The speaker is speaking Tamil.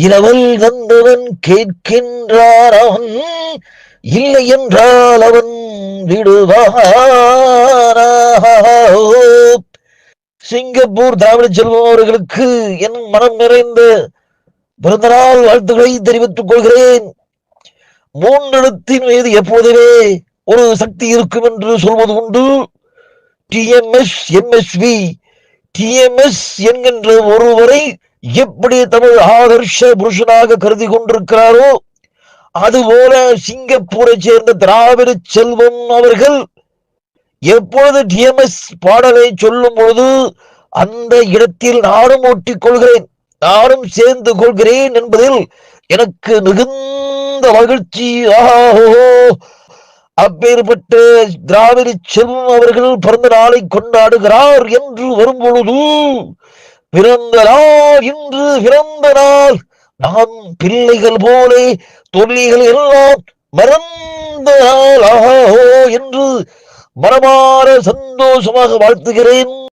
இரவல் வந்தவன் கேட்கின்றான், அவன் இல்லை என்றால் அவன் விடுவானா. சிங்கப்பூர் திராவிட செல்வம் அவர்களுக்கு என் மனம் நிறைந்த பிறந்தநாள் வாழ்த்துக்களை தெரிவித்துக் கொள்கிறேன். மூன்றெழுத்தின் மீது எப்போதுமே ஒரு சக்தி இருக்கும் என்று சொல்வது உண்டு. டிஎம்எஸ், எம்எஸ்வி, டிஎம்எஸ் என்கின்ற ஒருவரை எப்படி தமிழ் ஆதர்ஷ புருஷனாக கருதி கொண்டிருக்கிறாரோ, அதுபோல சிங்கப்பூரை சேர்ந்த திராவிட செல்வம் அவர்கள் எப்பொழுது டிஎம்எஸ் பாடலை சொல்லும் பொழுது அந்த இடத்தில் நானும் ஒட்டிக் கொள்கிறேன், நானும் சேர்ந்து கொள்கிறேன் என்பதில் எனக்கு மிகுந்த மகிழ்ச்சி. அப்பேற்பட்ட திராவிட செல்வம் அவர்கள் பிறந்த நாளை கொண்டாடுகிறார் என்று வரும்பொழுது, பிறந்த நாள் இன்று பிறந்த நாள், நாம் பிள்ளைகள் போலே தொல்லிகள் எல்லாம் மறந்த நாள் என்று மனமாற சந்தோஷமாக வாழ்த்துகிறேன்.